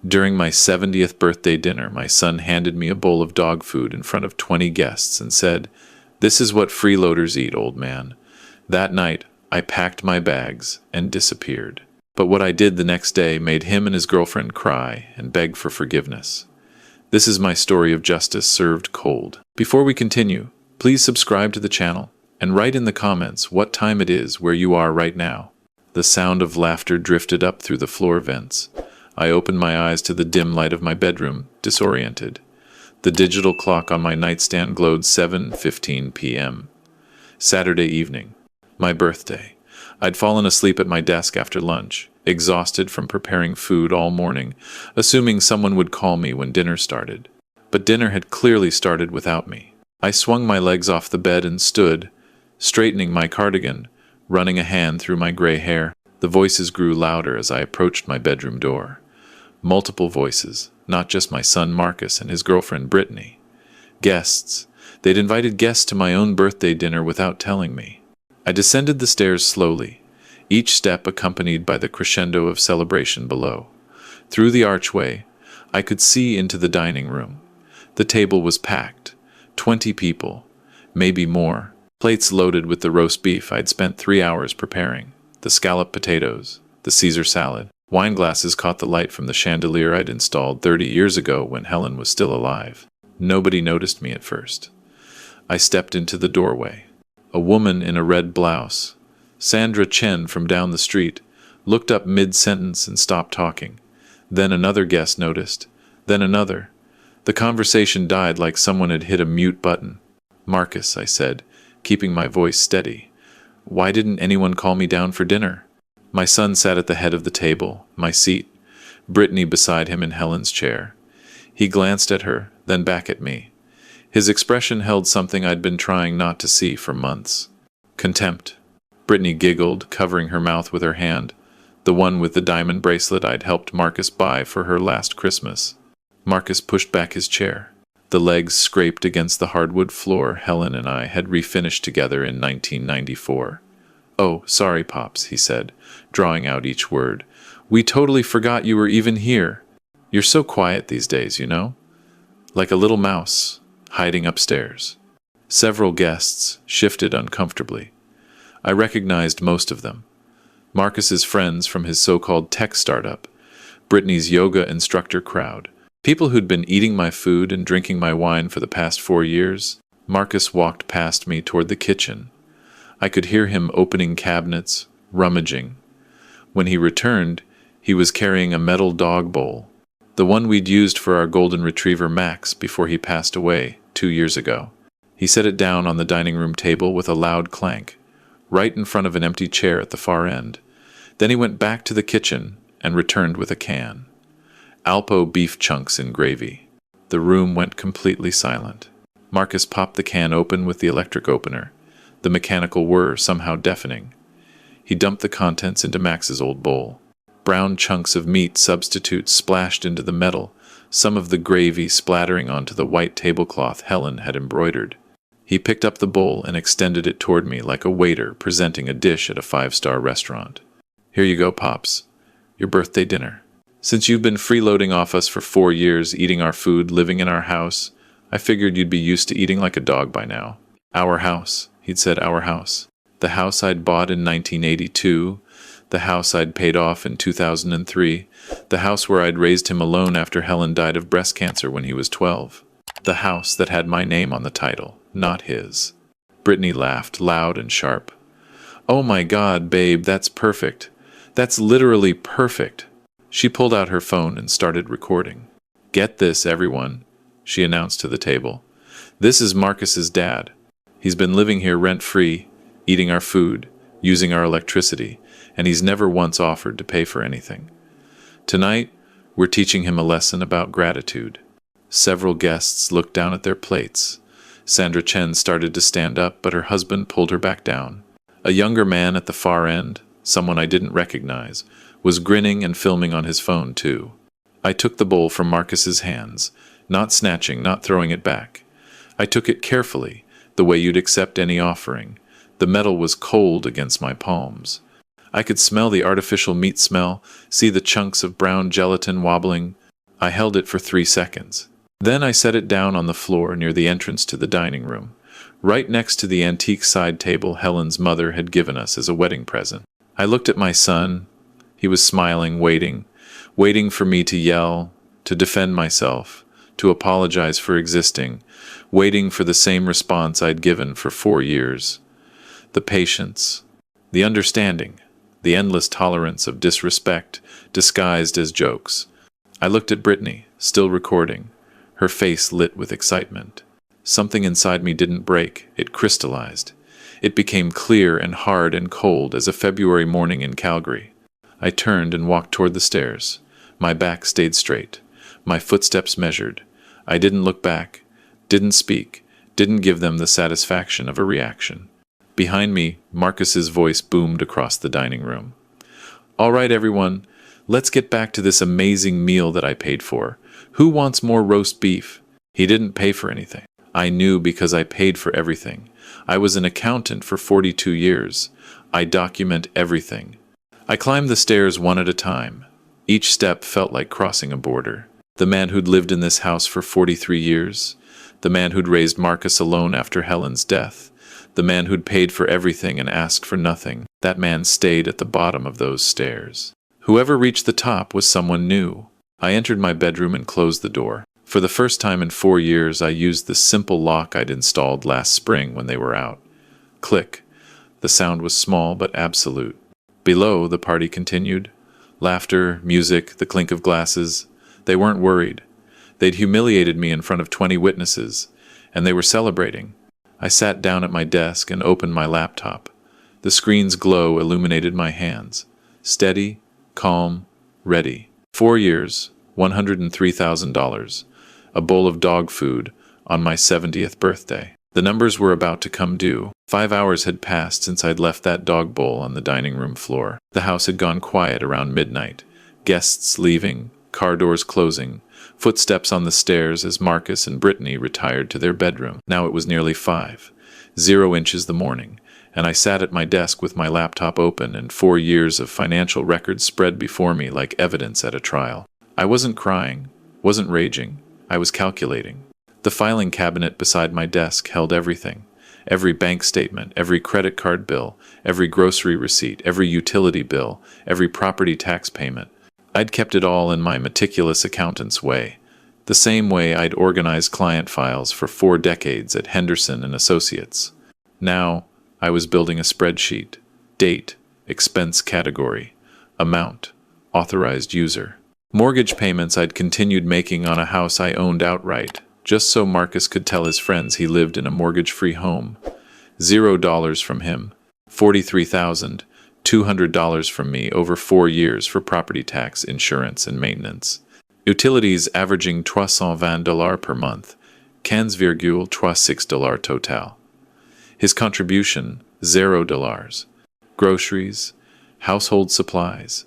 During my 70th birthday dinner, my son handed me a bowl of dog food in front of 20 guests and said, "This is what freeloaders eat, old man." That night, I packed my bags and disappeared. But what I did the next day made him and his girlfriend cry and beg for forgiveness. This is my story of justice served cold. Before we continue, please subscribe to the channel and write in the comments what time it is where you are right now. The sound of laughter drifted up through the floor vents. I opened my eyes to the dim light of my bedroom, disoriented. The digital clock on my nightstand glowed 7:15 p.m. Saturday evening. My birthday. I'd fallen asleep at my desk after lunch, exhausted from preparing food all morning, assuming someone would call me when dinner started. But dinner had clearly started without me. I swung my legs off the bed and stood, straightening my cardigan, running a hand through my gray hair. The voices grew louder as I approached my bedroom door. Multiple voices, not just my son Marcus and his girlfriend Brittany. Guests. They'd invited guests to my own birthday dinner without telling me. I descended the stairs slowly, each step accompanied by the crescendo of celebration below. Through the archway, I could see into the dining room. The table was packed. 20 people, maybe more. Plates loaded with the roast beef I'd spent 3 hours preparing, the scalloped potatoes, the Caesar salad. Wine glasses caught the light from the chandelier I'd installed 30 years ago when Helen was still alive. Nobody noticed me at first. I stepped into the doorway. A woman in a red blouse, Sandra Chen from down the street, looked up mid-sentence and stopped talking. Then another guest noticed. Then another. The conversation died like someone had hit a mute button. "Marcus," I said, keeping my voice steady. "Why didn't anyone call me down for dinner?" My son sat at the head of the table, my seat, Brittany beside him in Helen's chair. He glanced at her, then back at me. His expression held something I'd been trying not to see for months. Contempt. Brittany giggled, covering her mouth with her hand, the one with the diamond bracelet I'd helped Marcus buy for her last Christmas. Marcus pushed back his chair. The legs scraped against the hardwood floor Helen and I had refinished together in 1994. "Oh, sorry, Pops," he said, drawing out each word. "We totally forgot you were even here. You're so quiet these days, you know? Like a little mouse, hiding upstairs." Several guests shifted uncomfortably. I recognized most of them. Marcus's friends from his so-called tech startup, Brittany's yoga instructor crowd, people who'd been eating my food and drinking my wine for the past 4 years. Marcus walked past me toward the kitchen. I could hear him opening cabinets, rummaging. When he returned, he was carrying a metal dog bowl, the one we'd used for our golden retriever Max before he passed away 2 years ago. He set it down on the dining room table with a loud clank, right in front of an empty chair at the far end. Then he went back to the kitchen and returned with a can. Alpo beef chunks in gravy. The room went completely silent. Marcus popped the can open with the electric opener, the mechanical whir somehow deafening. He dumped the contents into Max's old bowl. Brown chunks of meat substitute splashed into the metal, some of the gravy splattering onto the white tablecloth Helen had embroidered. He picked up the bowl and extended it toward me like a waiter presenting a dish at a 5-star restaurant. "Here you go, Pops. Your birthday dinner. Since you've been freeloading off us for 4 years, eating our food, living in our house, I figured you'd be used to eating like a dog by now." "Our house," he'd said, "our house. The house I'd bought in 1982, the house I'd paid off in 2003, the house where I'd raised him alone after Helen died of breast cancer when he was 12. The house that had my name on the title, not his." Brittany laughed, loud and sharp. "Oh my God, babe, that's perfect. That's literally perfect." She pulled out her phone and started recording. "Get this, everyone," she announced to the table. "This is Marcus's dad. He's been living here rent-free, eating our food, using our electricity, and he's never once offered to pay for anything. Tonight, we're teaching him a lesson about gratitude." Several guests looked down at their plates. Sandra Chen started to stand up, but her husband pulled her back down. A younger man at the far end, someone I didn't recognize, was grinning and filming on his phone too. I took the bowl from Marcus's hands, not snatching, not throwing it back. I took it carefully, the way you'd accept any offering. The metal was cold against my palms. I could smell the artificial meat smell, see the chunks of brown gelatin wobbling. I held it for 3 seconds. Then I set it down on the floor near the entrance to the dining room, right next to the antique side table Helen's mother had given us as a wedding present. I looked at my son. He was smiling, waiting for me to yell, to defend myself, to apologize for existing, waiting for the same response I'd given for 4 years. The patience, the understanding, the endless tolerance of disrespect disguised as jokes. I looked at Brittany, still recording, her face lit with excitement. Something inside me didn't break, it crystallized. It became clear and hard and cold as a February morning in Calgary. I turned and walked toward the stairs. My back stayed straight, my footsteps measured. I didn't look back, didn't speak, didn't give them the satisfaction of a reaction. Behind me, Marcus's voice boomed across the dining room. "All right, everyone, let's get back to this amazing meal that I paid for. Who wants more roast beef?" He didn't pay for anything. I knew because I paid for everything. I was an accountant for 42 years. I document everything. I climbed the stairs one at a time. Each step felt like crossing a border. The man who'd lived in this house for 43 years. The man who'd raised Marcus alone after Helen's death. The man who'd paid for everything and asked for nothing. That man stayed at the bottom of those stairs. Whoever reached the top was someone new. I entered my bedroom and closed the door. For the first time in 4 years, I used the simple lock I'd installed last spring when they were out. Click. The sound was small but absolute. Below, the party continued. Laughter, music, the clink of glasses. They weren't worried. They'd humiliated me in front of 20 witnesses, and they were celebrating. I sat down at my desk and opened my laptop. The screen's glow illuminated my hands. Steady, calm, ready. 4 years, $103,000. A bowl of dog food on my 70th birthday. The numbers were about to come due. 5 hours had passed since I'd left that dog bowl on the dining room floor. The house had gone quiet around midnight. Guests leaving, car doors closing, footsteps on the stairs as Marcus and Brittany retired to their bedroom. Now it was nearly 5, 0 inches the morning, and I sat at my desk with my laptop open and 4 years of financial records spread before me like evidence at a trial. I wasn't crying, wasn't raging. I was calculating. The filing cabinet beside my desk held everything. Every bank statement, every credit card bill, every grocery receipt, every utility bill, every property tax payment. I'd kept it all in my meticulous accountant's way, the same way I'd organized client files for 4 decades at Henderson and Associates. Now, I was building a spreadsheet. Date, expense category, amount, authorized user. Mortgage payments I'd continued making on a house I owned outright, just so Marcus could tell his friends he lived in a mortgage-free home. $0 from him, $43,200 from me over 4 years for property tax, insurance, and maintenance. Utilities averaging $320 per month, $15,36 total. His contribution, $0. Groceries, household supplies,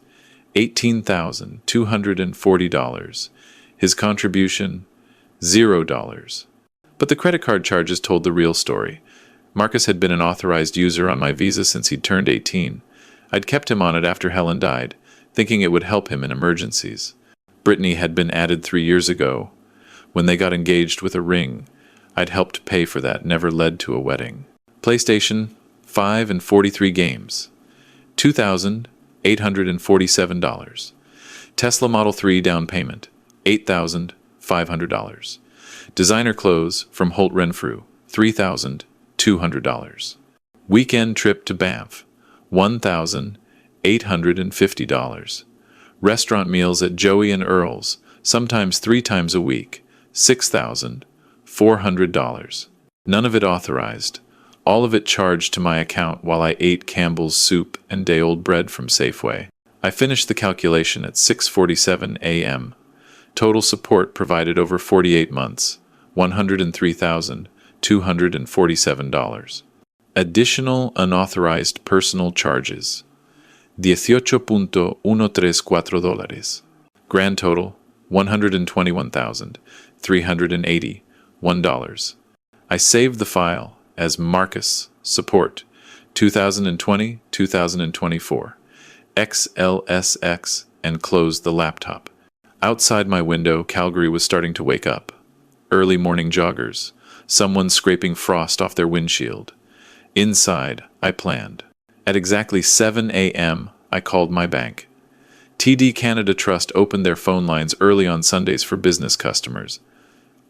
$18,240. His contribution, $0. But the credit card charges told the real story. Marcus had been an authorized user on my visa since he'd turned 18. I'd kept him on it after Helen died, thinking it would help him in emergencies. Brittany had been added 3 years ago. When they got engaged with a ring, I'd helped pay for that, never led to a wedding. PlayStation 5 and 43 games, $2,847. Tesla Model 3 down payment, $8,500. Designer clothes from Holt Renfrew, $3,200. Weekend trip to Banff, $1,850. Restaurant meals at Joey and Earl's, sometimes 3 times a week, $6,400. None of it authorized. All of it charged to my account while I ate Campbell's soup and day-old bread from Safeway. I finished the calculation at 6:47 a.m. Total support provided over 48 months, $103,247. Additional unauthorized personal charges, $18.134. Grand total, $121,381. I saved the file as Marcus Support 2020-2024 XLSX and closed the laptop. Outside my window, Calgary was starting to wake up. Early morning joggers, someone scraping frost off their windshield. Inside, I planned. At exactly 7 a.m., I called my bank. TD Canada Trust opened their phone lines early on Sundays for business customers.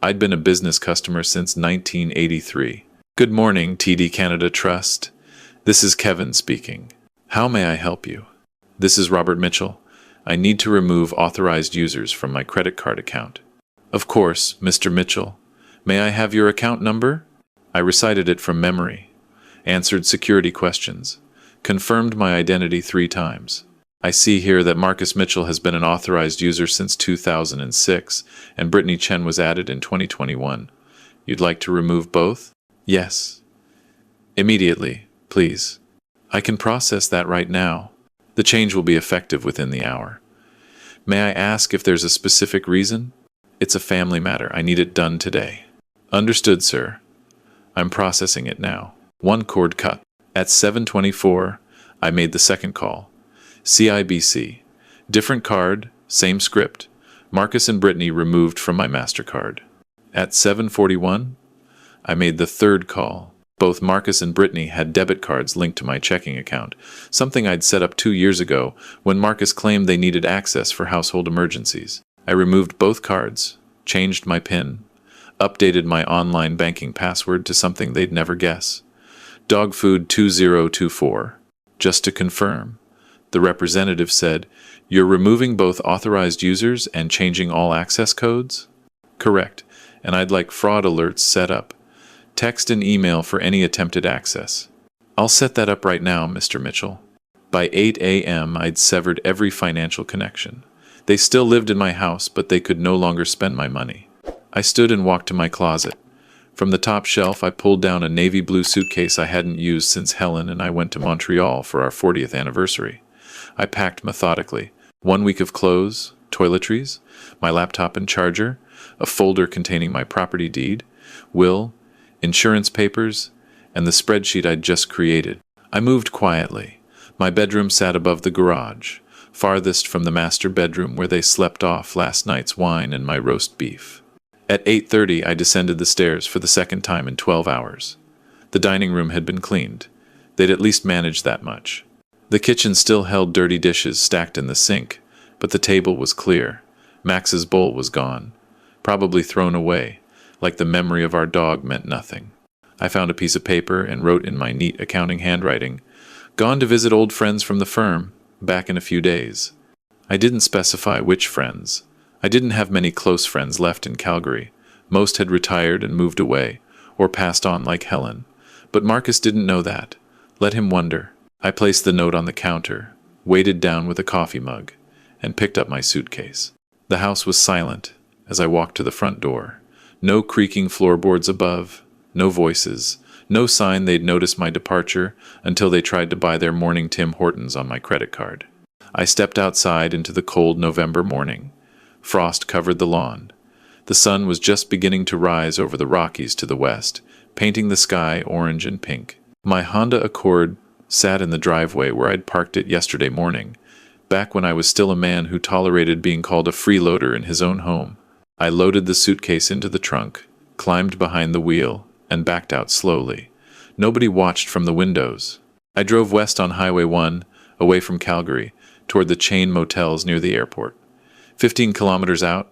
I'd been a business customer since 1983. Good morning, TD Canada Trust. This is Kevin speaking. How may I help you? This is Robert Mitchell. I need to remove authorized users from my credit card account. Of course, Mr. Mitchell. May I have your account number? I recited it from memory, answered security questions, confirmed my identity 3 times. I see here that Marcus Mitchell has been an authorized user since 2006, and Brittany Chen was added in 2021. You'd like to remove both? Yes. Immediately, please. I can process that right now. The change will be effective within the hour. May I ask if there's a specific reason? It's a family matter. I need it done today. Understood, sir. I'm processing it now. 1 cord cut. At 7:24, I made the second call. CIBC. Different card, same script. Marcus and Brittany removed from my MasterCard. At 7:41, I made the third call. Both Marcus and Brittany had debit cards linked to my checking account, something I'd set up 2 years ago when Marcus claimed they needed access for household emergencies. I removed both cards, changed my PIN, updated my online banking password to something they'd never guess. Dog food 2024. Just to confirm. The representative said, "You're removing both authorized users and changing all access codes?" Correct, and I'd like fraud alerts set up. Text and email for any attempted access. I'll set that up right now, Mr. Mitchell. By 8 a.m., I'd severed every financial connection. They still lived in my house, but they could no longer spend my money. I stood and walked to my closet. From the top shelf, I pulled down a navy blue suitcase I hadn't used since Helen and I went to Montreal for our 40th anniversary. I packed methodically. 1 week of clothes, toiletries, my laptop and charger, a folder containing my property deed, will, insurance papers, and the spreadsheet I'd just created. I moved quietly. My bedroom sat above the garage, farthest from the master bedroom where they slept off last night's wine and my roast beef. At 8:30, I descended the stairs for the second time in 12 hours. The dining room had been cleaned. They'd at least managed that much. The kitchen still held dirty dishes stacked in the sink, but the table was clear. Max's bowl was gone, probably thrown away, like the memory of our dog meant nothing. I found a piece of paper and wrote in my neat accounting handwriting, "Gone to visit old friends from the firm, back in a few days." I didn't specify which friends. I didn't have many close friends left in Calgary. Most had retired and moved away, or passed on like Helen. But Marcus didn't know that. Let him wonder. I placed the note on the counter, weighted down with a coffee mug, and picked up my suitcase. The house was silent as I walked to the front door. No creaking floorboards above, no voices, no sign they'd noticed my departure until they tried to buy their morning Tim Hortons on my credit card. I stepped outside into the cold November morning. Frost covered the lawn. The sun was just beginning to rise over the Rockies to the west, painting the sky orange and pink. My Honda Accord sat in the driveway where I'd parked it yesterday morning, back when I was still a man who tolerated being called a freeloader in his own home. I loaded the suitcase into the trunk, climbed behind the wheel, and backed out slowly. Nobody watched from the windows. I drove west on Highway 1, away from Calgary, toward the chain motels near the airport. 15 kilometers out,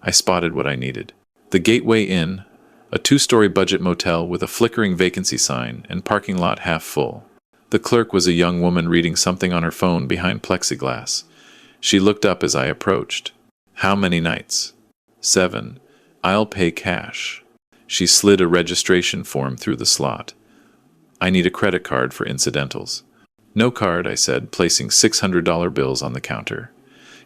I spotted what I needed. The Gateway Inn, a 2-story budget motel with a flickering vacancy sign and parking lot half full. The clerk was a young woman reading something on her phone behind plexiglass. She looked up as I approached. "How many nights?" 7. "I'll pay cash." She slid a registration form through the slot. "I need a credit card for incidentals." "No card," I said, placing $600 bills on the counter.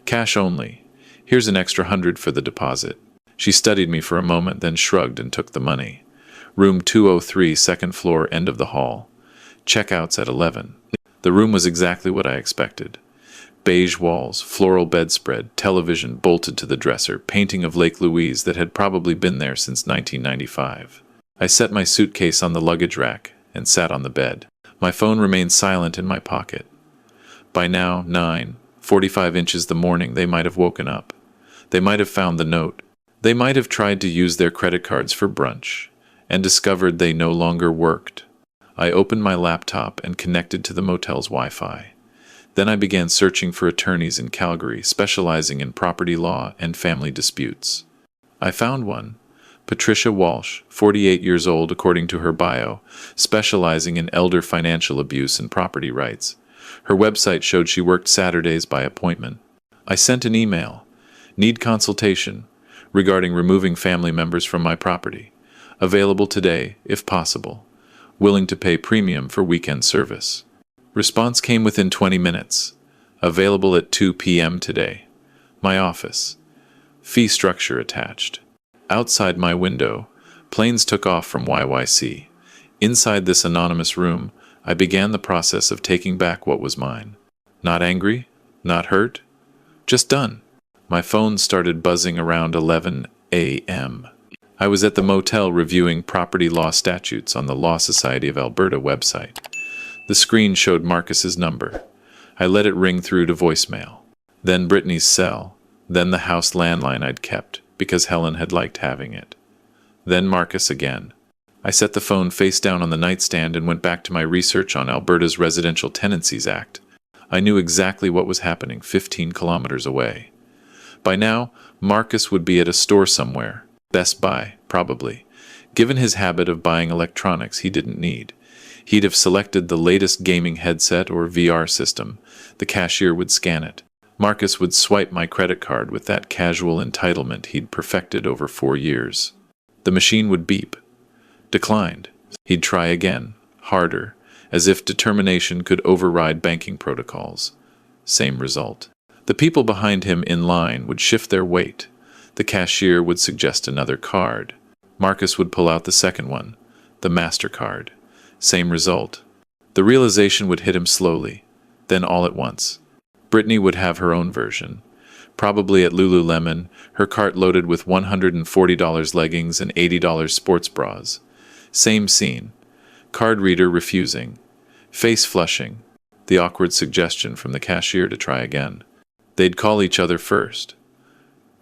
"Cash only. Here's an extra 100 for the deposit." She studied me for a moment, then shrugged and took the money. Room 203, second floor, end of the hall. Checkouts at 11. The room was exactly what I expected. Beige walls, floral bedspread, television bolted to the dresser, painting of Lake Louise that had probably been there since 1995. I set my suitcase on the luggage rack and sat on the bed. My phone remained silent in my pocket. By now, 9:45 the morning, they might have woken up. They might have found the note. They might have tried to use their credit cards for brunch and discovered they no longer worked. I opened my laptop and connected to the motel's Wi-Fi. Then I began searching for attorneys in Calgary specializing in property law and family disputes. I found one, Patricia Walsh, 48 years old according to her bio, specializing in elder financial abuse and property rights. Her website showed she worked Saturdays by appointment. I sent an email. Need consultation regarding removing family members from my property. Available today, if possible. Willing to pay premium for weekend service. Response came within 20 minutes. Available at 2 p.m. today. My office. Fee structure attached. Outside my window, planes took off from YYC. Inside this anonymous room, I began the process of taking back what was mine. Not angry, not hurt, just done. My phone started buzzing around 11 a.m. I was at the motel reviewing property law statutes on the Law Society of Alberta website. The screen showed Marcus's number. I let it ring through to voicemail. Then Brittany's cell. Then the house landline I'd kept, because Helen had liked having it. Then Marcus again. I set the phone face down on the nightstand and went back to my research on Alberta's Residential Tenancies Act. I knew exactly what was happening 15 kilometers away. By now, Marcus would be at a store somewhere. Best Buy, probably. Given his habit of buying electronics he didn't need. He'd have selected the latest gaming headset or VR system. The cashier would scan it. Marcus would swipe my credit card with that casual entitlement he'd perfected over 4 years. The machine would beep. Declined. He'd try again, harder, as if determination could override banking protocols. Same result. The people behind him in line would shift their weight. The cashier would suggest another card. Marcus would pull out the second one, the MasterCard. Same result. The realization would hit him slowly, then all at once. Brittany would have her own version. Probably at Lululemon, her cart loaded with $140 leggings and $80 sports bras. Same scene. Card reader refusing. Face flushing. The awkward suggestion from the cashier to try again. They'd call each other first.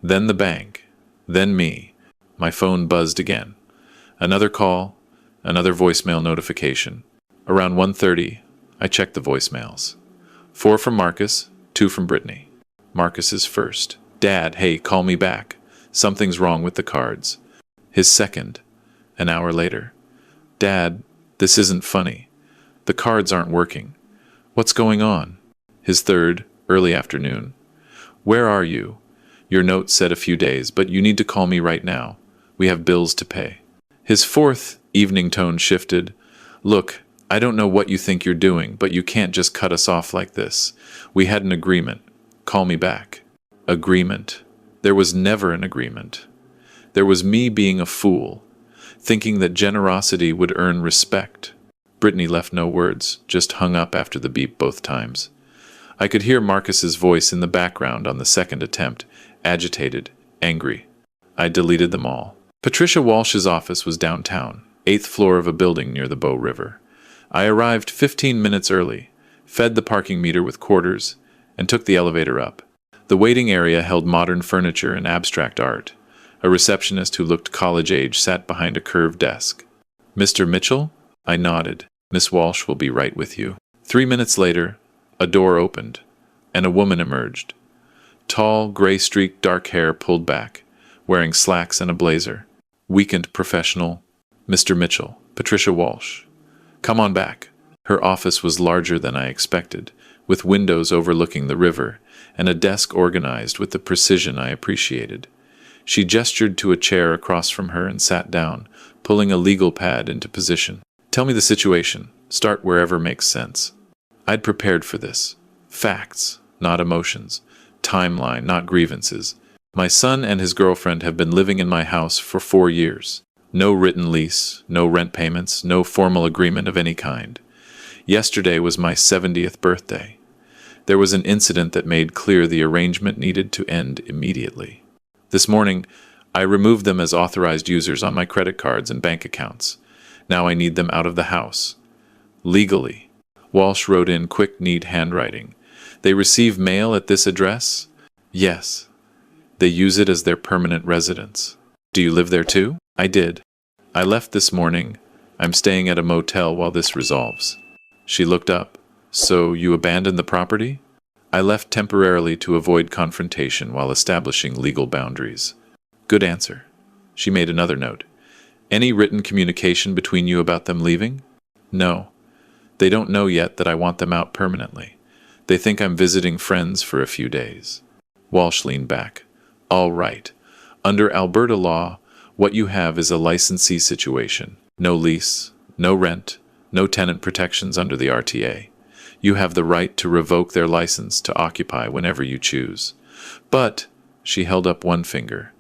Then the bank. Then me. My phone buzzed again. Another call. Another voicemail notification. Around 1:30, I checked the voicemails. 4 from Marcus, 2 from Brittany. Marcus's first. Dad, hey, call me back. Something's wrong with the cards. His second. An hour later. Dad, this isn't funny. The cards aren't working. What's going on? His third, early afternoon. Where are you? Your note said a few days, but you need to call me right now. We have bills to pay. His fourth, evening tone shifted. Look, I don't know what you think you're doing, but you can't just cut us off like this. We had an agreement. Call me back. Agreement. There was never an agreement. There was me being a fool, thinking that generosity would earn respect. Brittany left no words, just hung up after the beep both times. I could hear Marcus's voice in the background on the second attempt, agitated, angry. I deleted them all. Patricia Walsh's office was downtown, 8th floor of a building near the Bow River. I arrived 15 minutes early, fed the parking meter with quarters, and took the elevator up. The waiting area held modern furniture and abstract art. A receptionist who looked college-age sat behind a curved desk. Mr. Mitchell? I nodded. Miss Walsh will be right with you. 3 minutes later, a door opened, and a woman emerged. Tall, gray-streaked dark hair pulled back, wearing slacks and a blazer. Weakened professional. Mr. Mitchell, Patricia Walsh. Come on back. Her office was larger than I expected, with windows overlooking the river, and a desk organized with the precision I appreciated. She gestured to a chair across from her and sat down, pulling a legal pad into position. Tell me the situation. Start wherever makes sense. I'd prepared for this. Facts, not emotions. Timeline, not grievances. My son and his girlfriend have been living in my house for 4 years. No written lease, no rent payments, no formal agreement of any kind. Yesterday was my 70th birthday. There was an incident that made clear the arrangement needed to end immediately. This morning, I removed them as authorized users on my credit cards and bank accounts. Now I need them out of the house. Legally. Walsh wrote in quick, neat handwriting. They receive mail at this address? Yes. They use it as their permanent residence. Do you live there too? I did. I left this morning. I'm staying at a motel while this resolves. She looked up. So you abandoned the property? I left temporarily to avoid confrontation while establishing legal boundaries. Good answer. She made another note. Any written communication between you about them leaving? No. They don't know yet that I want them out permanently. They think I'm visiting friends for a few days. Walsh leaned back. All right. Under Alberta law, what you have is a licensee situation. No lease, no rent, no tenant protections under the RTA. You have the right to revoke their license to occupy whenever you choose. But, she held up one finger,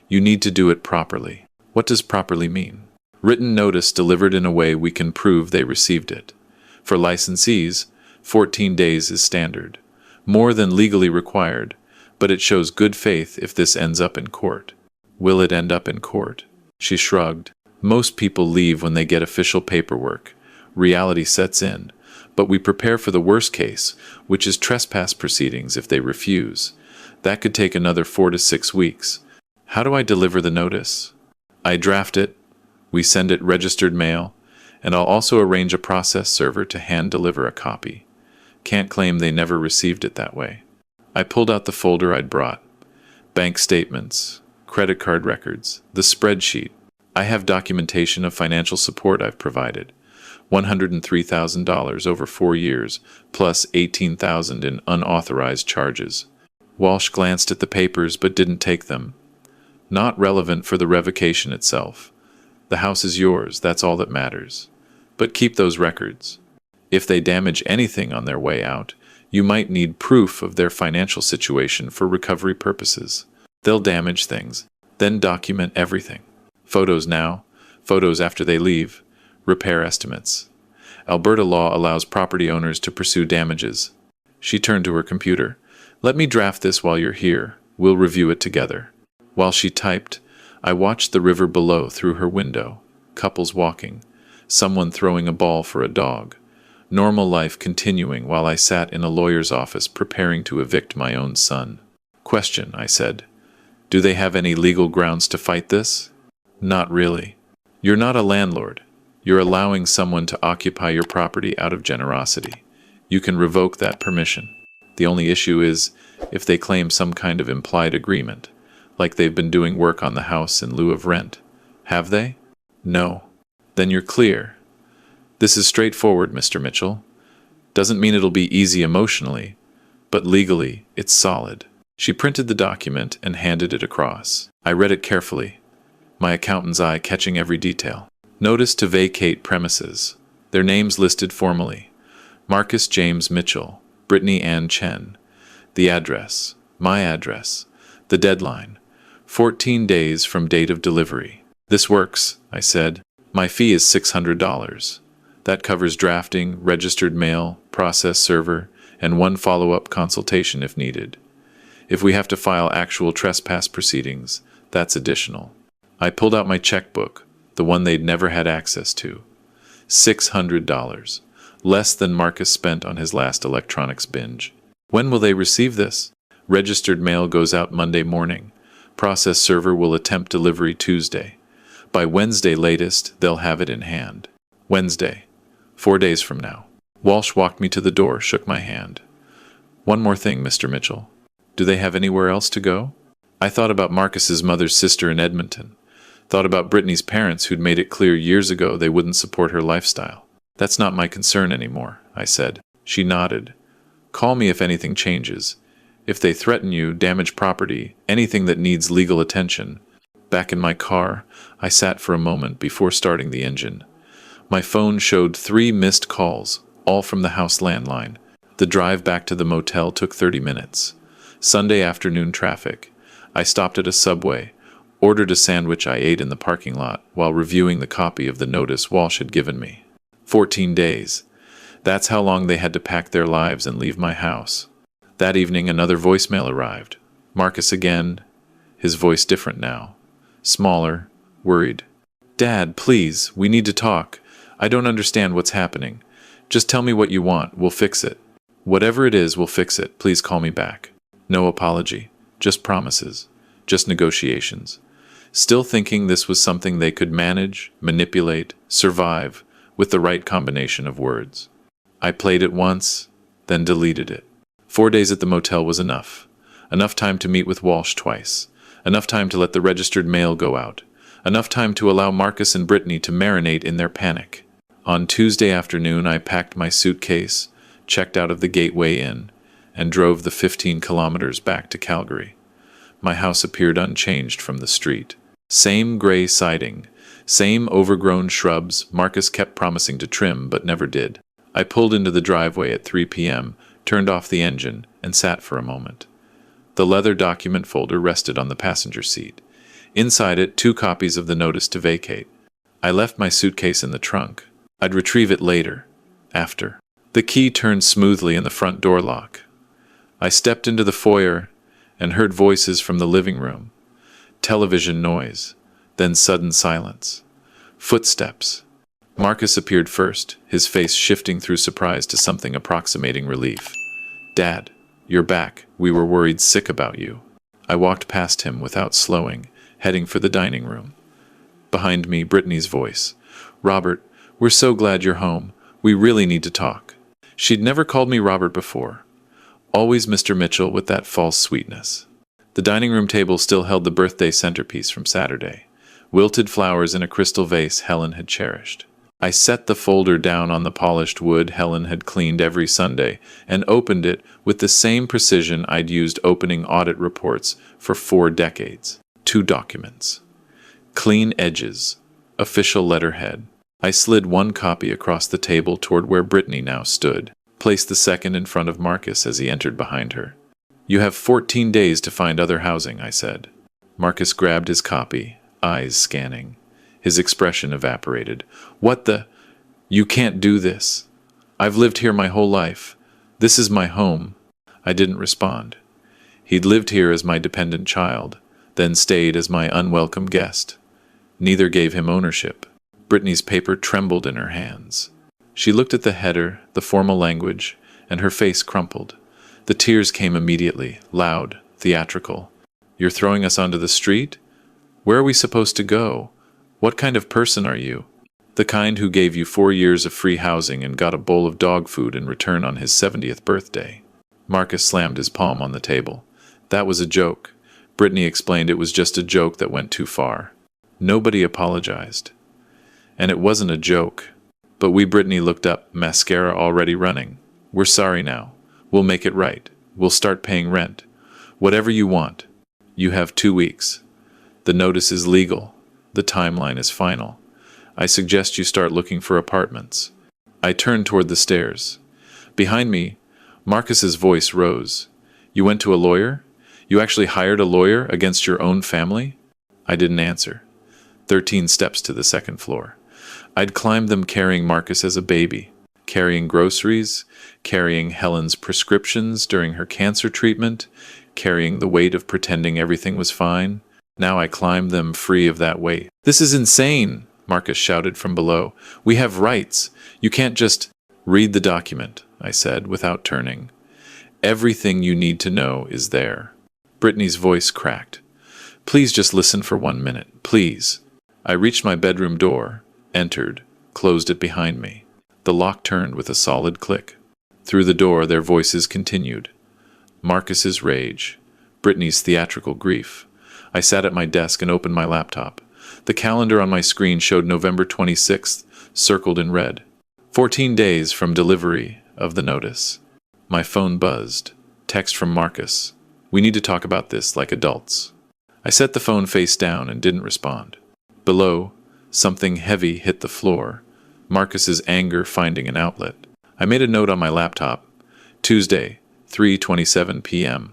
you need to do it properly. What does properly mean? Written notice delivered in a way we can prove they received it. For licensees, 14 days is standard. More than legally required, but it shows good faith if this ends up in court. Will it end up in court? She shrugged. Most people leave when they get official paperwork. Reality sets in, but we prepare for the worst case, which is trespass proceedings if they refuse. That could take another 4 to 6 weeks. How do I deliver the notice? I draft it, we send it registered mail, and I'll also arrange a process server to hand deliver a copy. Can't claim they never received it that way. I pulled out the folder I'd brought. Bank statements, credit card records, the spreadsheet. I have documentation of financial support I've provided. $103,000 over 4 years, plus $18,000 in unauthorized charges. Walsh glanced at the papers but didn't take them. Not relevant for the revocation itself. The house is yours, that's all that matters. But keep those records. If they damage anything on their way out, you might need proof of their financial situation for recovery purposes. They'll damage things, then document everything. Photos now, photos after they leave, repair estimates. Alberta law allows property owners to pursue damages. She turned to her computer. Let me draft this while you're here. We'll review it together. While she typed, I watched the river below through her window. Couples walking. Someone throwing a ball for a dog. Normal life continuing while I sat in a lawyer's office preparing to evict my own son. Question, I said. Do they have any legal grounds to fight this? Not really. You're not a landlord. You're allowing someone to occupy your property out of generosity. You can revoke that permission. The only issue is if they claim some kind of implied agreement, like they've been doing work on the house in lieu of rent. Have they? No. Then you're clear. This is straightforward, Mr. Mitchell. Doesn't mean it'll be easy emotionally, but legally, it's solid. She printed the document and handed it across. I read it carefully, my accountant's eye catching every detail. Notice to vacate premises. Their names listed formally. Marcus James Mitchell, Brittany Ann Chen. The address, my address. The deadline, 14 days from date of delivery. This works, I said. My fee is $600. That covers drafting, registered mail, process server, and one follow-up consultation if needed. If we have to file actual trespass proceedings, that's additional. I pulled out my checkbook, the one they'd never had access to. $600, less than Marcus spent on his last electronics binge. When will they receive this? Registered mail goes out Monday morning. Process server will attempt delivery Tuesday. By Wednesday latest, they'll have it in hand. Wednesday, 4 days from now. Walsh walked me to the door, shook my hand. One more thing, Mr. Mitchell. Do they have anywhere else to go? I thought about Marcus's mother's sister in Edmonton. Thought about Brittany's parents who'd made it clear years ago they wouldn't support her lifestyle. That's not my concern anymore, I said. She nodded. Call me if anything changes. If they threaten you, damage property, anything that needs legal attention. Back in my car, I sat for a moment before starting the engine. My phone showed 3 missed calls, all from the house landline. The drive back to the motel took 30 minutes. Sunday afternoon traffic. I stopped at a Subway, ordered a sandwich I ate in the parking lot while reviewing the copy of the notice Walsh had given me. 14 days. That's how long they had to pack their lives and leave my house. That evening another voicemail arrived. Marcus again, his voice different now. Smaller, worried. Dad, please, we need to talk. I don't understand what's happening. Just tell me what you want, we'll fix it. Whatever it is, we'll fix it. Please call me back. No apology, just promises. just negotiations. Still thinking this was something they could manage, manipulate, survive, with the right combination of words. I played it once, then deleted it. 4 days at the motel was enough. Enough time to meet with Walsh twice. Enough time to let the registered mail go out. Enough time to allow Marcus and Brittany to marinate in their panic. On Tuesday afternoon, I packed my suitcase, checked out of the Gateway Inn, and drove the 15 kilometers back to Calgary. My house appeared unchanged from the street. Same gray siding, same overgrown shrubs Marcus kept promising to trim but never did. I pulled into the driveway at 3 p.m., turned off the engine, and sat for a moment. The leather document folder rested on the passenger seat. Inside it, 2 copies of the notice to vacate. I left my suitcase in the trunk. I'd retrieve it later, after. The key turned smoothly in the front door lock. I stepped into the foyer and heard voices from the living room. Television noise, then sudden silence. Footsteps. Marcus appeared first, his face shifting through surprise to something approximating relief. "Dad, you're back. We were worried sick about you." I walked past him without slowing, heading for the dining room. Behind me, Brittany's voice. "Robert, we're so glad you're home. We really need to talk." She'd never called me Robert before. Always Mr. Mitchell with that false sweetness. The dining room table still held the birthday centerpiece from Saturday. Wilted flowers in a crystal vase Helen had cherished. I set the folder down on the polished wood Helen had cleaned every Sunday and opened it with the same precision I'd used opening audit reports for 4 decades. 2 documents. Clean edges. Official letterhead. I slid 1 copy across the table toward where Brittany now stood. Placed the second in front of Marcus as he entered behind her. "You have 14 days to find other housing," I said. Marcus grabbed his copy, eyes scanning. His expression evaporated. "What the? You can't do this. I've lived here my whole life. This is my home." I didn't respond. He'd lived here as my dependent child, then stayed as my unwelcome guest. Neither gave him ownership. Brittany's paper trembled in her hands. She looked at the header, the formal language, and her face crumpled. The tears came immediately, loud, theatrical. "You're throwing us onto the street? Where are we supposed to go? What kind of person are you? The kind who gave you 4 years of free housing and got a bowl of dog food in return on his 70th birthday." Marcus slammed his palm on the table. "That was a joke." Brittany explained it was just a joke that went too far. Nobody apologized. And it wasn't a joke. But Brittany looked up, mascara already running. "We're sorry now. We'll make it right. We'll start paying rent. Whatever you want. You have 2 weeks. The notice is legal. The timeline is final. I suggest you start looking for apartments." I turned toward the stairs. Behind me, Marcus's voice rose. "You went to a lawyer? You actually hired a lawyer against your own family?" I didn't answer. 13 steps to the second floor. I'd climbed them carrying Marcus as a baby, carrying groceries, carrying Helen's prescriptions during her cancer treatment, carrying the weight of pretending everything was fine. Now I climbed them free of that weight. "This is insane," Marcus shouted from below. "We have rights. You can't just—" "Read the document," I said, without turning. "Everything you need to know is there." Brittany's voice cracked. "Please just listen for 1 minute, please." I reached my bedroom door, entered, closed it behind me. The lock turned with a solid click. Through the door, their voices continued. Marcus's rage, Brittany's theatrical grief. I sat at my desk and opened my laptop. The calendar on my screen showed November 26th, circled in red. 14 days from delivery of the notice. My phone buzzed. Text from Marcus. "We need to talk about this like adults." I set the phone face down and didn't respond. Below, something heavy hit the floor, Marcus's anger finding an outlet. I made a note on my laptop. Tuesday, 3:27 p.m.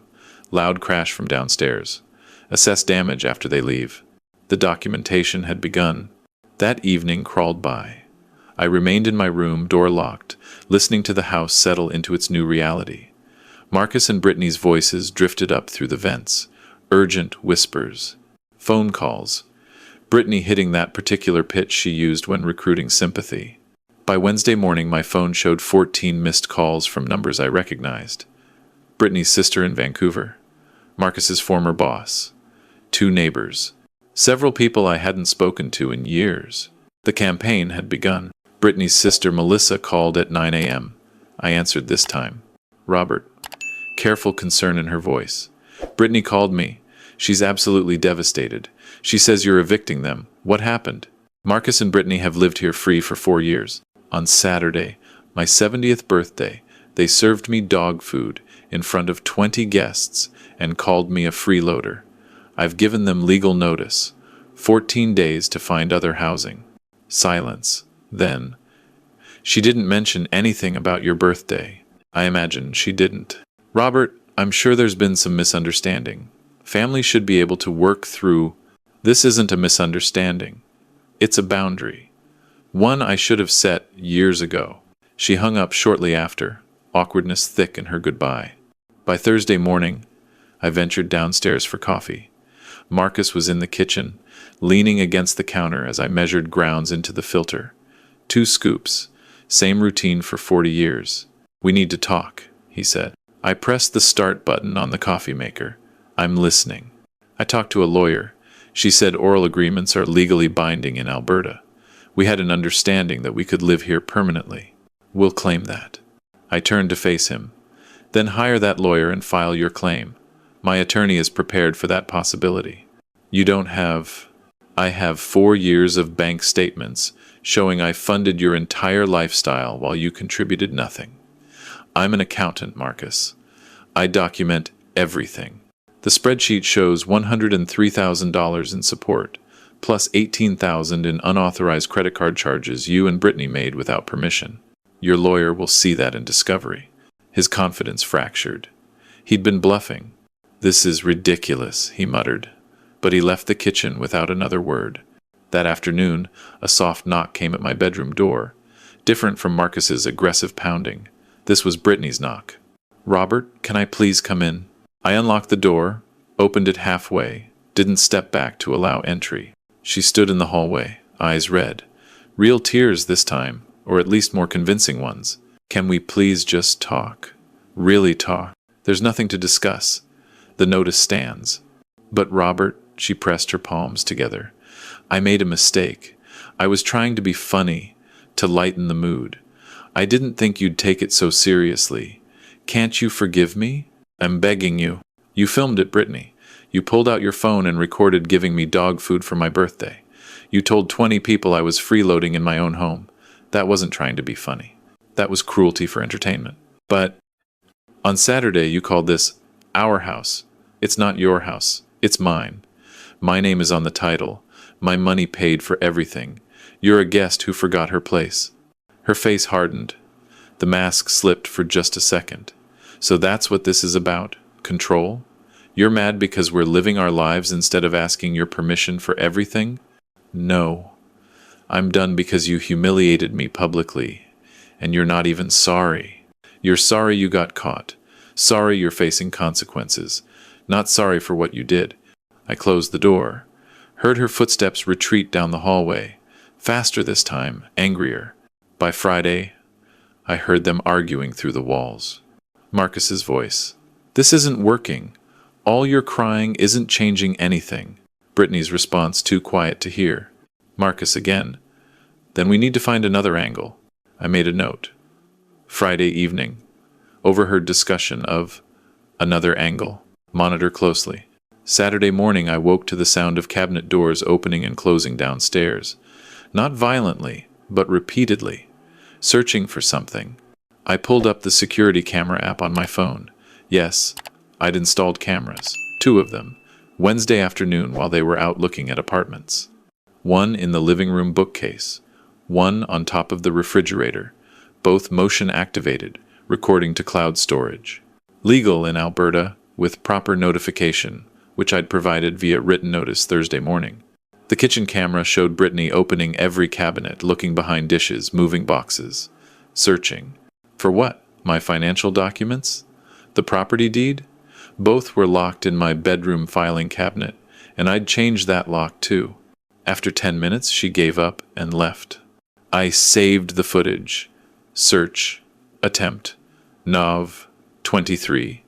Loud crash from downstairs. Assess damage after they leave. The documentation had begun. That evening crawled by. I remained in my room, door locked, listening to the house settle into its new reality. Marcus and Brittany's voices drifted up through the vents. Urgent whispers. Phone calls. Brittany hitting that particular pitch she used when recruiting sympathy. By Wednesday morning, my phone showed 14 missed calls from numbers I recognized. Brittany's sister in Vancouver. Marcus's former boss. 2 neighbors, several people I hadn't spoken to in years. The campaign had begun. Brittany's sister Melissa called at 9 a.m. I answered this time. Robert. Careful concern in her voice. Brittany called me. She's absolutely devastated. She says you're evicting them. What happened? Marcus and Brittany have lived here free for 4 years. On Saturday, my 70th birthday, they served me dog food in front of 20 guests and called me a freeloader. I've given them legal notice. 14 days to find other housing. Silence. Then, she didn't mention anything about your birthday. I imagine she didn't. Robert, I'm sure there's been some misunderstanding. Families should be able to work through. This isn't a misunderstanding. It's a boundary. One I should have set years ago. She hung up shortly after, awkwardness thick in her goodbye. By Thursday morning, I ventured downstairs for coffee. Marcus was in the kitchen, leaning against the counter as I measured grounds into the filter. 2 scoops. Same routine for 40 years. We need to talk, he said. I pressed the start button on the coffee maker. I'm listening. I talked to a lawyer. She said oral agreements are legally binding in Alberta. We had an understanding that we could live here permanently. We'll claim that. I turned to face him. Then hire that lawyer and file your claim. My attorney is prepared for that possibility. You don't have... I have 4 years of bank statements showing I funded your entire lifestyle while you contributed nothing. I'm an accountant, Marcus. I document everything. The spreadsheet shows $103,000 in support, plus $18,000 in unauthorized credit card charges you and Brittany made without permission. Your lawyer will see that in discovery. His confidence fractured. He'd been bluffing. This is ridiculous, he muttered. But he left the kitchen without another word. That afternoon, a soft knock came at my bedroom door, different from Marcus's aggressive pounding. This was Brittany's knock. Robert, can I please come in? I unlocked the door, opened it halfway, didn't step back to allow entry. She stood in the hallway, eyes red. Real tears this time, or at least more convincing ones. Can we please just talk? Really talk? There's nothing to discuss. The notice stands. But Robert, she pressed her palms together. I made a mistake. I was trying to be funny, to lighten the mood. I didn't think you'd take it so seriously. Can't you forgive me? I'm begging you. You filmed it, Brittany. You pulled out your phone and recorded giving me dog food for my birthday. You told 20 people I was freeloading in my own home. That wasn't trying to be funny. That was cruelty for entertainment. But on Saturday you called this our house. It's not your house. It's mine. My name is on the title. My money paid for everything. You're a guest who forgot her place. Her face hardened. The mask slipped for just a second. So that's what this is about? Control? You're mad because we're living our lives instead of asking your permission for everything? No. I'm done because you humiliated me publicly. And you're not even sorry. You're sorry you got caught. Sorry you're facing consequences. Not sorry for what you did. I closed the door. Heard her footsteps retreat down the hallway. Faster this time, angrier. By Friday, I heard them arguing through the walls. Marcus's voice. This isn't working. All your crying isn't changing anything. Brittany's response too quiet to hear. Marcus again. Then we need to find another angle. I made a note. Friday evening. Overheard discussion of another angle. Monitor closely. Saturday morning I woke to the sound of cabinet doors opening and closing downstairs. Not violently, but repeatedly. Searching for something. I pulled up the security camera app on my phone. Yes, I'd installed cameras. 2 of them. Wednesday afternoon while they were out looking at apartments. 1 in the living room bookcase. 1 on top of the refrigerator. Both motion activated, recording to cloud storage. Legal in Alberta, with proper notification, which I'd provided via written notice Thursday morning. The kitchen camera showed Brittany opening every cabinet, looking behind dishes, moving boxes. Searching. For what? My financial documents? The property deed? Both were locked in my bedroom filing cabinet, and I'd changed that lock too. After 10 minutes, she gave up and left. I saved the footage. Search. Attempt. Nav. 23.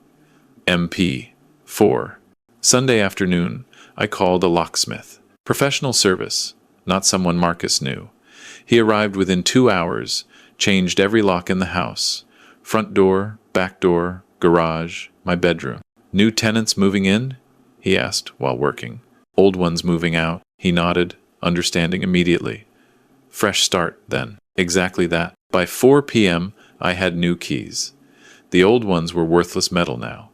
MP. 4. Sunday afternoon, I called a locksmith. Professional service, not someone Marcus knew. He arrived within 2 hours, changed every lock in the house. Front door, back door, garage, my bedroom. New tenants moving in? He asked while working. Old ones moving out? He nodded, understanding immediately. Fresh start, then. Exactly that. By 4 p.m., I had new keys. The old ones were worthless metal now.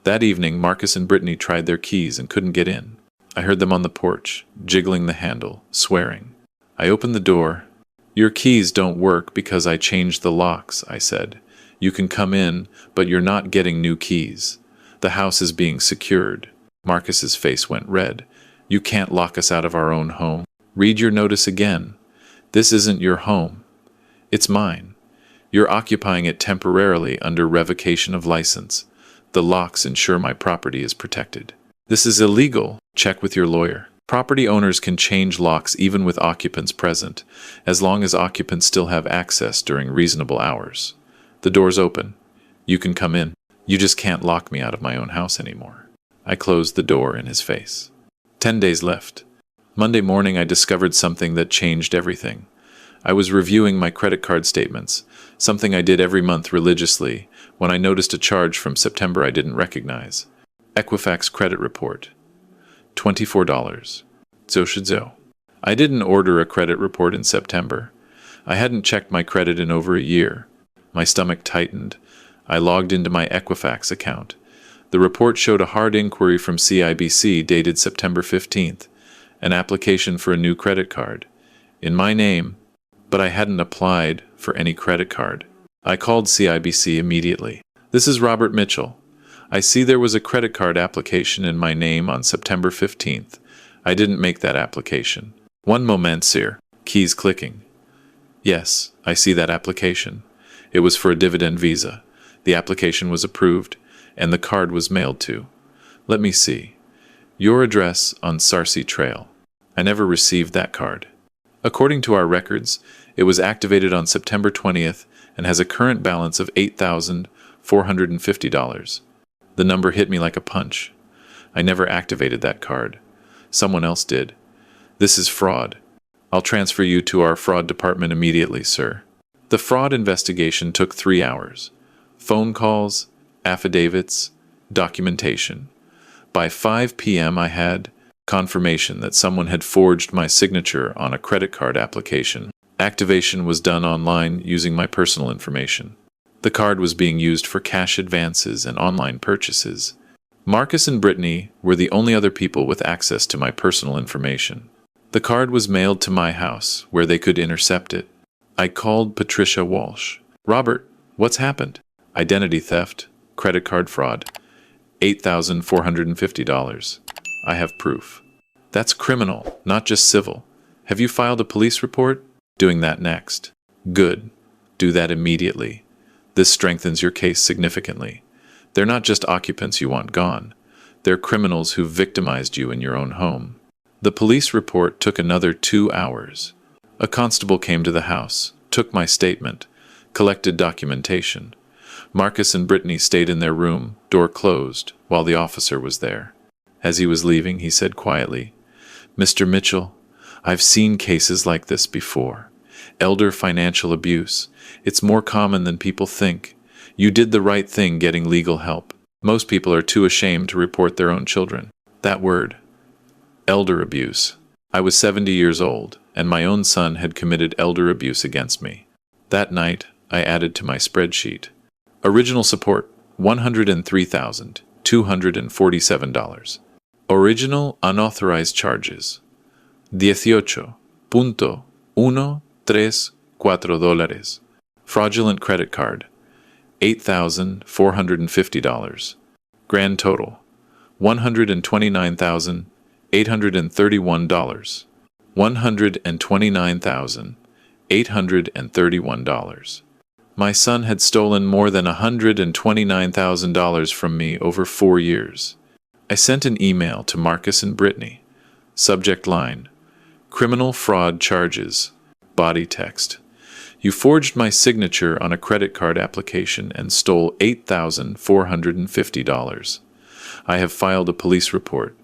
That evening, Marcus and Brittany tried their keys and couldn't get in. I heard them on the porch, jiggling the handle, swearing. I opened the door. Your keys don't work because I changed the locks, I said. You can come in, but you're not getting new keys. The house is being secured. Marcus's face went red. You can't lock us out of our own home. Read your notice again. This isn't your home. It's mine. You're occupying it temporarily under revocation of license. The locks ensure my property is protected. This is illegal. Check with your lawyer. Property owners can change locks even with occupants present, as long as occupants still have access during reasonable hours. The door's open. You can come in. You just can't lock me out of my own house anymore. I closed the door in his face. 10 days left. Monday morning I discovered something that changed everything. I was reviewing my credit card statements, something I did every month religiously, when I noticed a charge from September I didn't recognize. Equifax credit report. $24. So. I didn't order a credit report in September. I hadn't checked my credit in over a year. My stomach tightened. I logged into my Equifax account. The report showed a hard inquiry from CIBC dated September 15th, an application for a new credit card. In my name, but I hadn't applied for any credit card. I called CIBC immediately. This is Robert Mitchell. I see there was a credit card application in my name on September 15th. I didn't make that application. One moment, sir. Keys clicking. Yes, I see that application. It was for a dividend visa. The application was approved, and the card was mailed to. Let me see. Your address on Sarcy Trail. I never received that card. According to our records, it was activated on September 20th and has a current balance of $8,450. The number hit me like a punch. I never activated that card. Someone else did. This is fraud. I'll transfer you to our fraud department immediately, sir. The fraud investigation took 3 hours. Phone calls, affidavits, documentation. By 5 p.m. I had confirmation that someone had forged my signature on a credit card application. Activation was done online using my personal information. The card was being used for cash advances and online purchases. Marcus and Brittany were the only other people with access to my personal information. The card was mailed to my house, where they could intercept it. I called Patricia Walsh. Robert, what's happened? Identity theft, credit card fraud, $8,450. I have proof. That's criminal, not just civil. Have you filed a police report? Doing that next. Good. Do that immediately. This strengthens your case significantly. They're not just occupants you want gone. They're criminals who victimized you in your own home. The police report took another 2 hours. A constable came to the house, took my statement, collected documentation. Marcus and Brittany stayed in their room, door closed, while the officer was there. As he was leaving, he said quietly, Mr. Mitchell, I've seen cases like this before. Elder financial abuse. It's more common than people think. You did the right thing getting legal help. Most people are too ashamed to report their own children. That word, elder abuse. I was 70 years old, and my own son had committed elder abuse against me. That night, I added to my spreadsheet. Original support, $103,247. Original unauthorized charges, $18.134. Fraudulent credit card, $8,450. Grand total, $129,831. $129,831. My son had stolen more than $129,000 from me over 4 years. I sent an email to Marcus and Brittany. Subject line, criminal fraud charges. Body text. You forged my signature on a credit card application and stole $8,450. I have filed a police report.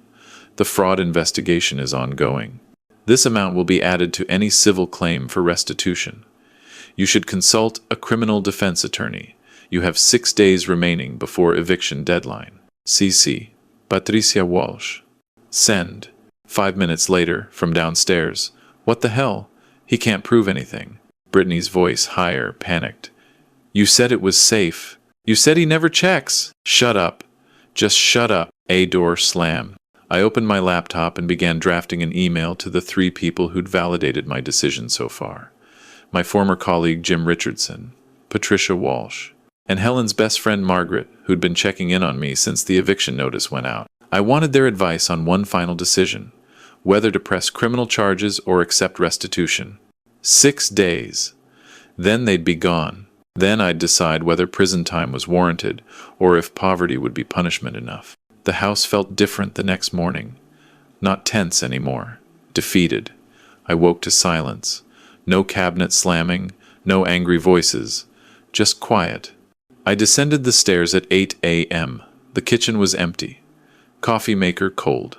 The fraud investigation is ongoing. This amount will be added to any civil claim for restitution. You should consult a criminal defense attorney. You have 6 days remaining before eviction deadline. CC. Patricia Walsh. Send. 5 minutes later, from downstairs. What the hell? He can't prove anything. Brittany's voice, higher, panicked. You said it was safe. You said he never checks. Shut up. Just shut up. A door slammed. I opened my laptop and began drafting an email to the 3 people who'd validated my decision so far. My former colleague Jim Richardson, Patricia Walsh, and Helen's best friend Margaret, who'd been checking in on me since the eviction notice went out. I wanted their advice on one final decision, whether to press criminal charges or accept restitution. 6 days. Then they'd be gone. Then I'd decide whether prison time was warranted or if poverty would be punishment enough. The house felt different the next morning. Not tense anymore. Defeated. I woke to silence. No cabinet slamming, no angry voices. Just quiet. I descended the stairs at 8 a.m. The kitchen was empty. Coffee maker cold.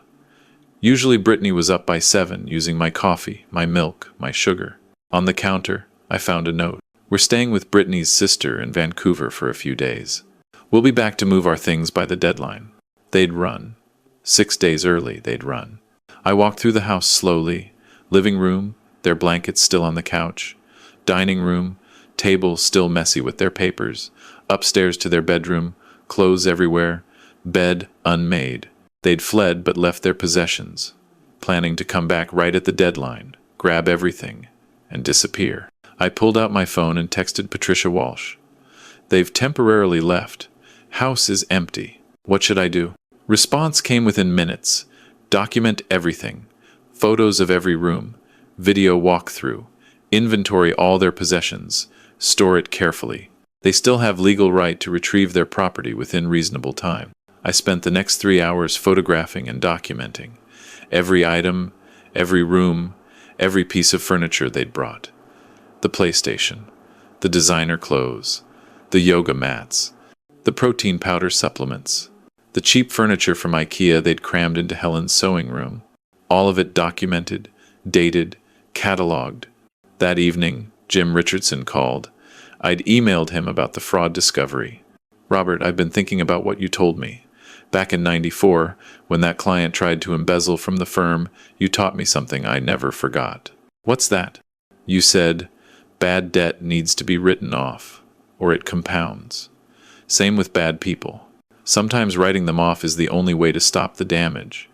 Usually Brittany was up by 7, using my coffee, my milk, my sugar. On the counter, I found a note. We're staying with Brittany's sister in Vancouver for a few days. We'll be back to move our things by the deadline. They'd run. 6 days early, they'd run. I walked through the house slowly. Living room, their blankets still on the couch. Dining room, table still messy with their papers. Upstairs to their bedroom, clothes everywhere. Bed unmade. They'd fled but left their possessions, planning to come back right at the deadline, grab everything, and disappear. I pulled out my phone and texted Patricia Walsh. They've temporarily left. House is empty. What should I do? Response came within minutes. Document everything. Photos of every room. Video walkthrough. Inventory all their possessions. Store it carefully. They still have legal right to retrieve their property within reasonable time. I spent the next 3 hours photographing and documenting. Every item, every room, every piece of furniture they'd brought. The PlayStation. The designer clothes. The yoga mats. The protein powder supplements. The cheap furniture from IKEA they'd crammed into Helen's sewing room. All of it documented, dated, catalogued. That evening, Jim Richardson called. I'd emailed him about the fraud discovery. Robert, I've been thinking about what you told me. Back in '94, when that client tried to embezzle from the firm, you taught me something I never forgot. What's that? You said, bad debt needs to be written off, or it compounds. Same with bad people. Sometimes writing them off is the only way to stop the damage.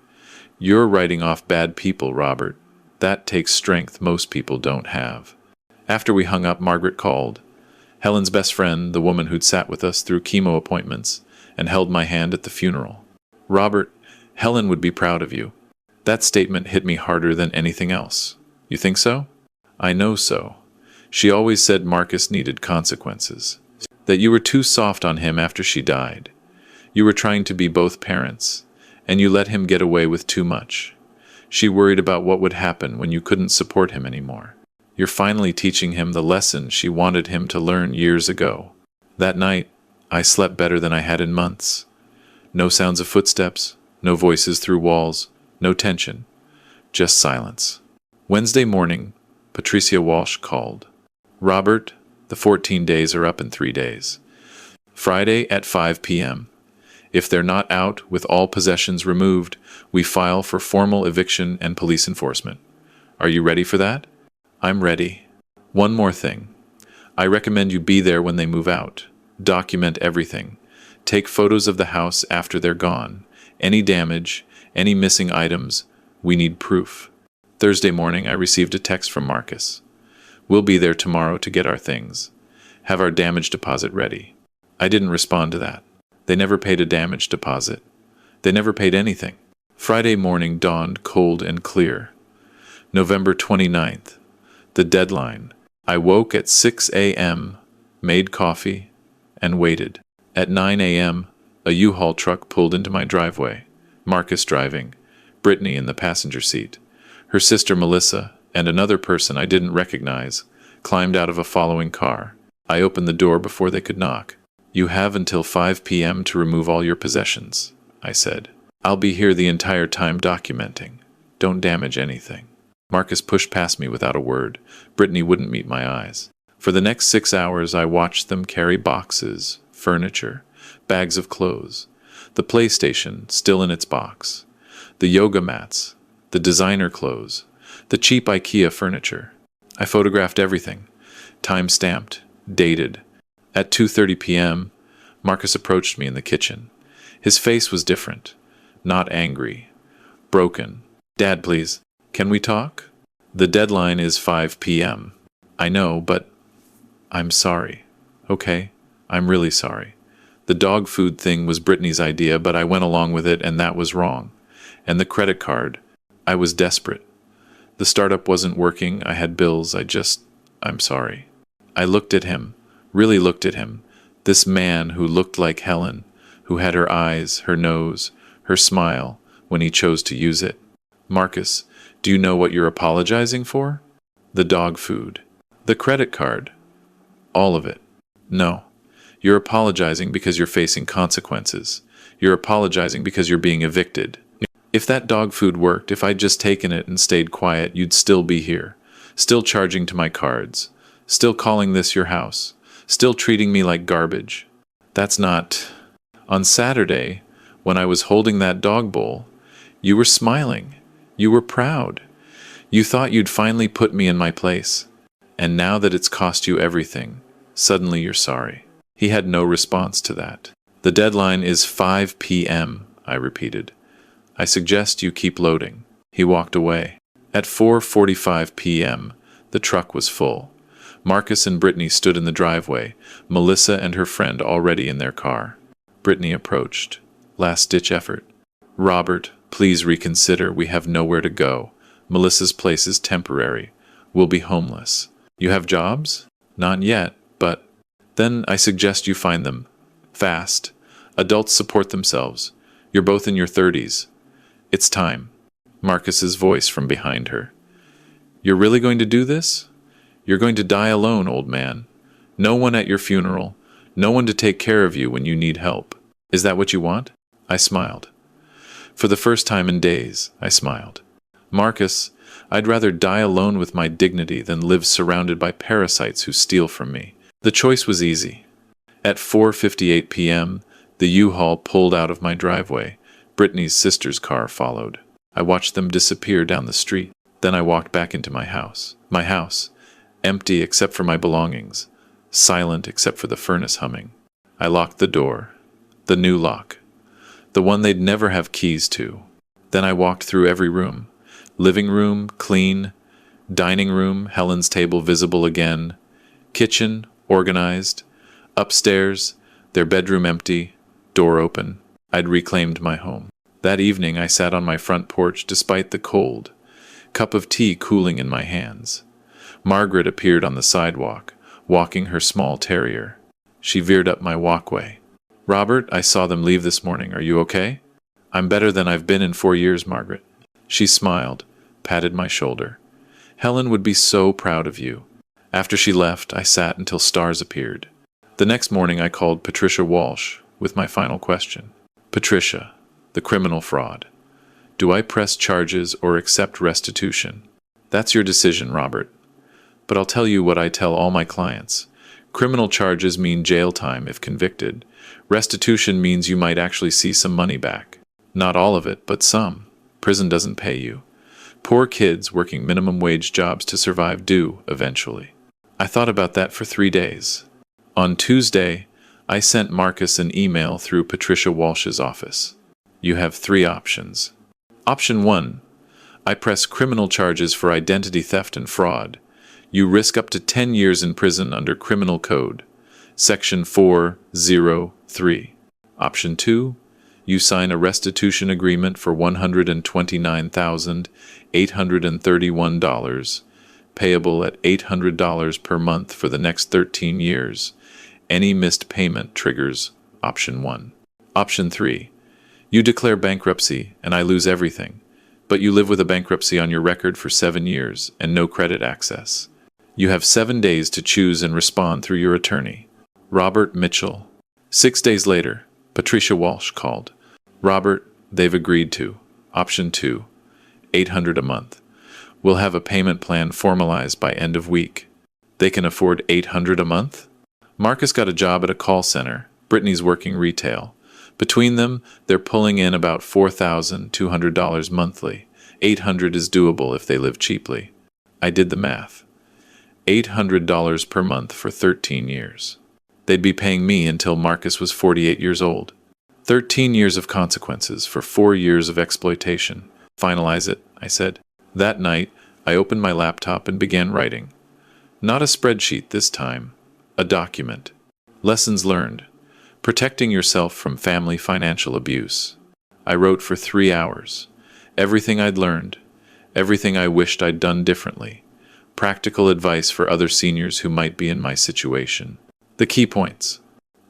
You're writing off bad people, Robert. That takes strength most people don't have. After we hung up, Margaret called. Helen's best friend, the woman who'd sat with us through chemo appointments and held my hand at the funeral. Robert, Helen would be proud of you. That statement hit me harder than anything else. You think so? I know so. She always said Marcus needed consequences. That you were too soft on him after she died. You were trying to be both parents, and you let him get away with too much. She worried about what would happen when you couldn't support him anymore. You're finally teaching him the lesson she wanted him to learn years ago. That night, I slept better than I had in months. No sounds of footsteps, no voices through walls, no tension, just silence. Wednesday morning, Patricia Walsh called. Robert, the 14 days are up in 3 days. Friday at 5 p.m. If they're not out with all possessions removed, we file for formal eviction and police enforcement. Are you ready for that? I'm ready. One more thing. I recommend you be there when they move out. Document everything. Take photos of the house after they're gone. Any damage, any missing items, we need proof. Thursday morning, I received a text from Marcus. We'll be there tomorrow to get our things. Have our damage deposit ready. I didn't respond to that. They never paid a damage deposit. They never paid anything. Friday morning dawned cold and clear. November 29th. The deadline. I woke at 6 a.m., made coffee, and waited. At 9 a.m., a U-Haul truck pulled into my driveway. Marcus driving, Brittany in the passenger seat. Her sister Melissa and another person I didn't recognize climbed out of a following car. I opened the door before they could knock. You have until 5 p.m. to remove all your possessions, I said. I'll be here the entire time documenting. Don't damage anything. Marcus pushed past me without a word. Brittany wouldn't meet my eyes. For the next 6 hours, I watched them carry boxes, furniture, bags of clothes, the PlayStation still in its box, the yoga mats, the designer clothes, the cheap IKEA furniture. I photographed everything, time-stamped, dated. At 2:30 p.m., Marcus approached me in the kitchen. His face was different, not angry, broken. Dad, please, can we talk? The deadline is 5 p.m. I know, but I'm sorry. Okay, I'm really sorry. The dog food thing was Brittany's idea, but I went along with it, and that was wrong. And the credit card. I was desperate. The startup wasn't working. I had bills. I'm sorry. I looked at him, really looked at him. This man who looked like Helen, who had her eyes, her nose, her smile, when he chose to use it. Marcus, do you know what you're apologizing for? The dog food. The credit card. All of it. No. You're apologizing because you're facing consequences. You're apologizing because you're being evicted. If that dog food worked, if I'd just taken it and stayed quiet, you'd still be here. Still charging to my cards. Still calling this your house. Still treating me like garbage. That's not... On Saturday, when I was holding that dog bowl, you were smiling. You were proud. You thought you'd finally put me in my place. And now that it's cost you everything, suddenly you're sorry. He had no response to that. The deadline is 5 p.m., I repeated. I suggest you keep loading. He walked away. At 4:45 p.m., the truck was full. Marcus and Brittany stood in the driveway, Melissa and her friend already in their car. Brittany approached. Last-ditch effort. Robert, please reconsider. We have nowhere to go. Melissa's place is temporary. We'll be homeless. You have jobs? Not yet, but... Then I suggest you find them. Fast. Adults support themselves. You're both in your 30s. It's time. Marcus's voice from behind her. You're really going to do this? You're going to die alone, old man. No one at your funeral. No one to take care of you when you need help. Is that what you want? I smiled. For the first time in days, I smiled. Marcus, I'd rather die alone with my dignity than live surrounded by parasites who steal from me. The choice was easy. At 4:58 p.m., the U-Haul pulled out of my driveway. Brittany's sister's car followed. I watched them disappear down the street. Then I walked back into my house. My house, empty except for my belongings, silent except for the furnace humming. I locked the door. The new lock. The one they'd never have keys to. Then I walked through every room. Living room, clean. Dining room, Helen's table visible again. Kitchen, organized. Upstairs, their bedroom empty, door open. I'd reclaimed my home. That evening I sat on my front porch despite the cold, cup of tea cooling in my hands. Margaret appeared on the sidewalk, walking her small terrier. She veered up my walkway. Robert, I saw them leave this morning. Are you okay? I'm better than I've been in 4 years, Margaret. She smiled, patted my shoulder. Helen would be so proud of you. After she left, I sat until stars appeared. The next morning I called Patricia Walsh with my final question. Patricia, the criminal fraud. Do I press charges or accept restitution? That's your decision, Robert. But I'll tell you what I tell all my clients. Criminal charges mean jail time if convicted. Restitution means you might actually see some money back. Not all of it, but some. Prison doesn't pay you. Poor kids working minimum wage jobs to survive do, eventually. I thought about that for 3 days. On Tuesday, I sent Marcus an email through Patricia Walsh's office. You have 3 options. Option 1. I press criminal charges for identity theft and fraud. You risk up to 10 years in prison under Criminal Code, Section 403. Option 2. You sign a restitution agreement for $129,831, payable at $800 per month for the next 13 years. Any missed payment triggers Option 1. Option 3. You declare bankruptcy and I lose everything, but you live with a bankruptcy on your record for 7 years and no credit access. You have 7 days to choose and respond through your attorney. Robert Mitchell. 6 days later, Patricia Walsh called. Robert, They've agreed to. Option 2, 800 a month. We'll have a payment plan formalized by end of week. They can afford 800 a month? Marcus got a job at a call center. Brittany's working retail. Between them, they're pulling in about $4,200 monthly. 800 is doable if they live cheaply. I did the math. $800 per month for 13 years. They'd be paying me until Marcus was 48 years old. 13 years of consequences for 4 years of exploitation. Finalize it, I said. That night, I opened my laptop and began writing. Not a spreadsheet this time. A document. Lessons learned. Protecting yourself from family financial abuse. I wrote for 3 hours. Everything I'd learned. Everything I wished I'd done differently. Practical advice for other seniors who might be in my situation. The key points.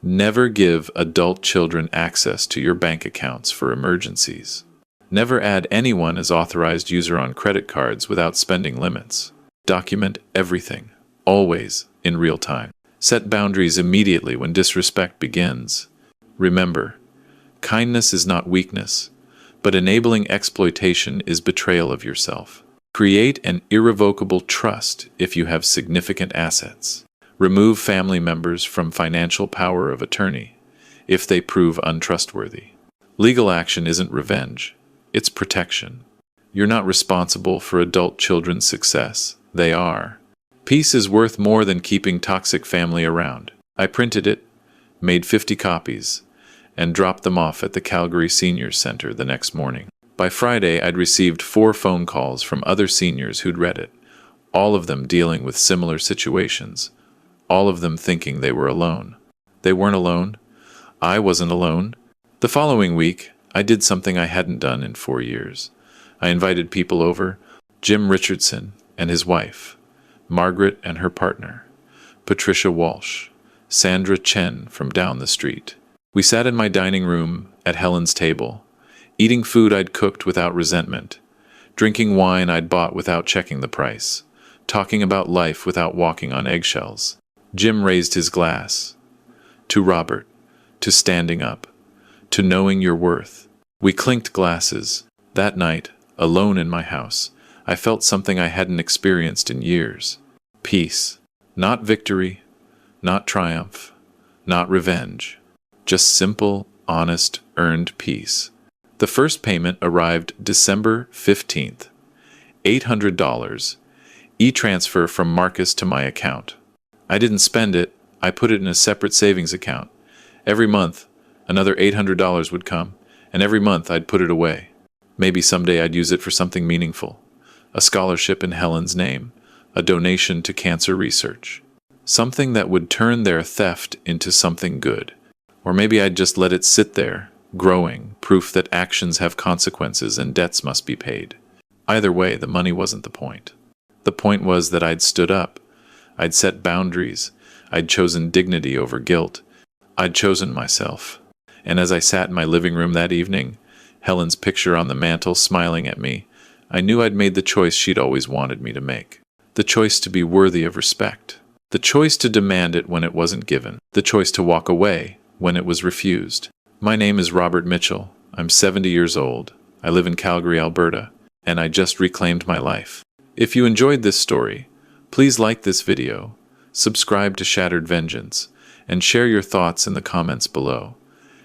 Never give adult children access to your bank accounts for emergencies. Never add anyone as authorized user on credit cards without spending limits. Document everything, always in real time. Set boundaries immediately when disrespect begins. Remember, kindness is not weakness, but enabling exploitation is betrayal of yourself. Create an irrevocable trust if you have significant assets. Remove family members from financial power of attorney if they prove untrustworthy. Legal action isn't revenge, it's protection. You're not responsible for adult children's success. They are. Peace is worth more than keeping toxic family around. I printed it, made 50 copies, and dropped them off at the Calgary Seniors Center the next morning. By Friday, I'd received 4 phone calls from other seniors who'd read it, all of them dealing with similar situations, all of them thinking they were alone. They weren't alone. I wasn't alone. The following week, I did something I hadn't done in 4 years. I invited people over, Jim Richardson and his wife, Margaret and her partner, Patricia Walsh, Sandra Chen from down the street. We sat in my dining room at Helen's table, eating food I'd cooked without resentment, drinking wine I'd bought without checking the price, talking about life without walking on eggshells. Jim raised his glass. To Robert, to standing up, to knowing your worth. We clinked glasses. That night, alone in my house, I felt something I hadn't experienced in years. Peace. Not victory, not triumph, not revenge. Just simple, honest, earned peace. The first payment arrived December 15th. $800. E-transfer from Marcus to my account. I didn't spend it. I put it in a separate savings account. Every month, another $800 would come, and every month I'd put it away. Maybe someday I'd use it for something meaningful. A scholarship in Helen's name. A donation to cancer research. Something that would turn their theft into something good. Or maybe I'd just let it sit there, growing, proof that actions have consequences and debts must be paid. Either way, the money wasn't the point. The point was that I'd stood up. I'd set boundaries. I'd chosen dignity over guilt. I'd chosen myself. And as I sat in my living room that evening, Helen's picture on the mantel smiling at me, I knew I'd made the choice she'd always wanted me to make. The choice to be worthy of respect. The choice to demand it when it wasn't given. The choice to walk away when it was refused. My name is Robert Mitchell. I'm 70 years old. I live in Calgary, Alberta, and I just reclaimed my life. If you enjoyed this story, please like this video, subscribe to Shattered Vengeance, and share your thoughts in the comments below.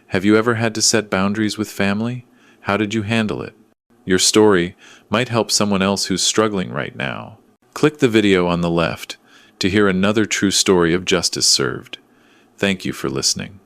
Have you ever had to set boundaries with family? How did you handle it? Your story might help someone else who's struggling right now. Click the video on the left to hear another true story of justice served. Thank you for listening.